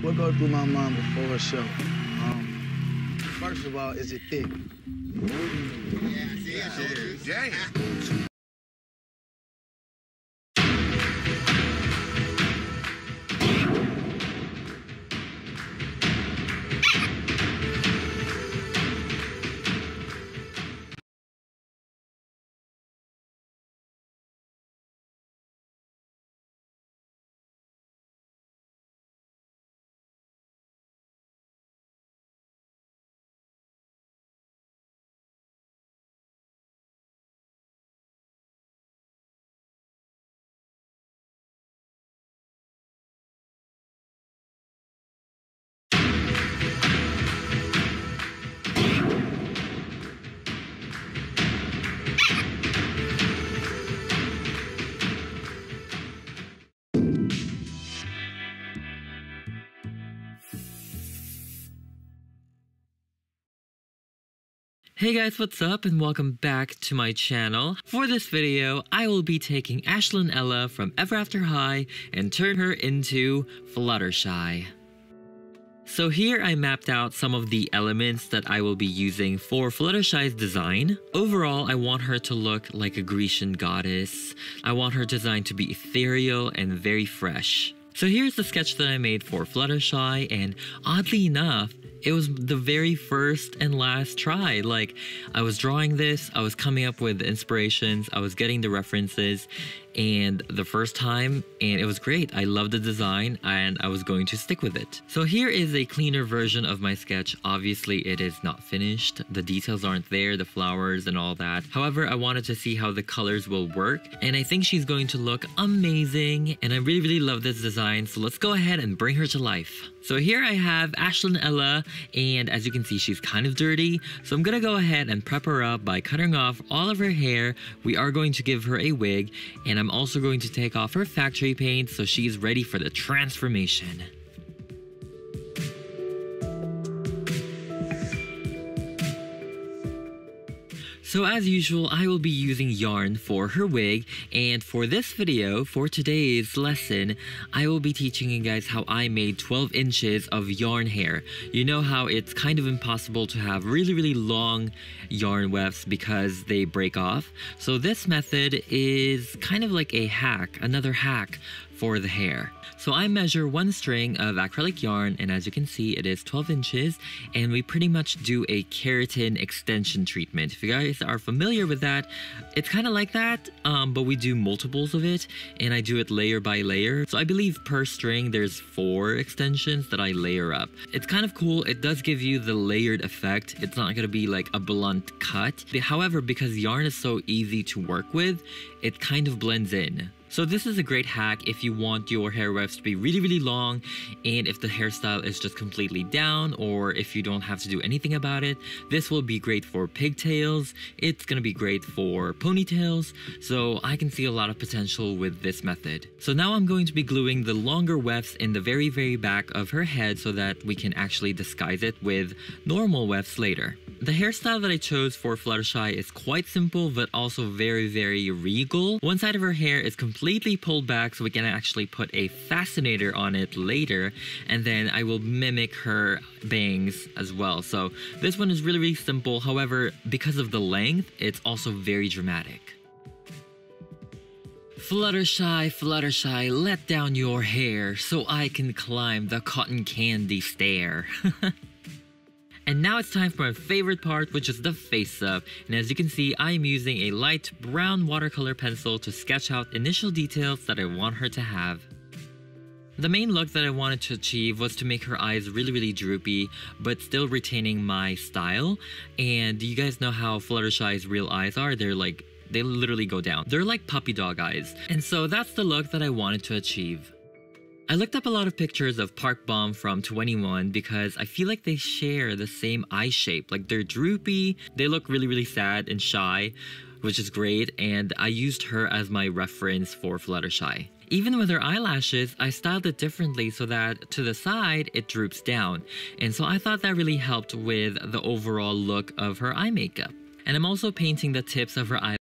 What goes through my mind before a show? First of all, is it thick? Yeah. Hey guys, what's up and welcome back to my channel. For this video, I will be taking Ashlyn Ella from Ever After High and turn her into Fluttershy. So here I mapped out some of the elements that I will be using for Fluttershy's design. Overall, I want her to look like a Grecian goddess. I want her design to be ethereal and very fresh. So here's the sketch that I made for Fluttershy, and oddly enough, it was the very first and last try. Like, I was drawing this, I was coming up with inspirations, I was getting the references, and the first time, and it was great. I loved the design, and I was going to stick with it. So here is a cleaner version of my sketch. Obviously, it is not finished. The details aren't there, the flowers and all that. However, I wanted to see how the colors will work, and I think she's going to look amazing, and I really love this design, so let's go ahead and bring her to life. So here I have Ashlyn Ella, and as you can see, she's kind of dirty, so I'm gonna go ahead and prep her up by cutting off all of her hair. We are going to give her a wig, and I'm also going to take off her factory paint so she's ready for the transformation. So as usual, I will be using yarn for her wig, and for this video, for today's lesson, I will be teaching you guys how I made 12 inches of yarn hair. You know how it's kind of impossible to have really long yarn wefts because they break off? So this method is kind of like a hack, another hack for the hair. So I measure one string of acrylic yarn, and as you can see, it is 12 inches, and we pretty much do a keratin extension treatment. If you guys are familiar with that, it's kind of like that, but we do multiples of it, and I do it layer by layer. So I believe per string, there's 4 extensions that I layer up. It's kind of cool. It does give you the layered effect. It's not gonna be like a blunt cut. However, because yarn is so easy to work with, it kind of blends in. So this is a great hack if you want your hair wefts to be really long, and if the hairstyle is just completely down, or if you don't have to do anything about it. This will be great for pigtails, it's gonna be great for ponytails, so I can see a lot of potential with this method. So now I'm going to be gluing the longer wefts in the very back of her head so that we can actually disguise it with normal wefts later. The hairstyle that I chose for Fluttershy is quite simple, but also very regal. One side of her hair is completely pulled back, so we can actually put a fascinator on it later, and then I will mimic her bangs as well. So this one is really simple. However, because of the length, it's also very dramatic. Fluttershy, Fluttershy, let down your hair so I can climb the cotton candy stair. And now it's time for my favorite part, which is the face-up. And as you can see, I am using a light brown watercolor pencil to sketch out initial details that I want her to have. The main look that I wanted to achieve was to make her eyes really droopy, but still retaining my style. And you guys know how Fluttershy's real eyes are. They literally go down. They're like puppy dog eyes. And so that's the look that I wanted to achieve. I looked up a lot of pictures of Park Bom from 2NE1 because I feel like they share the same eye shape. Like, they're droopy, they look really sad and shy, which is great, and I used her as my reference for Fluttershy. Even with her eyelashes, I styled it differently so that to the side, it droops down. And so I thought that really helped with the overall look of her eye makeup. And I'm also painting the tips of her eyes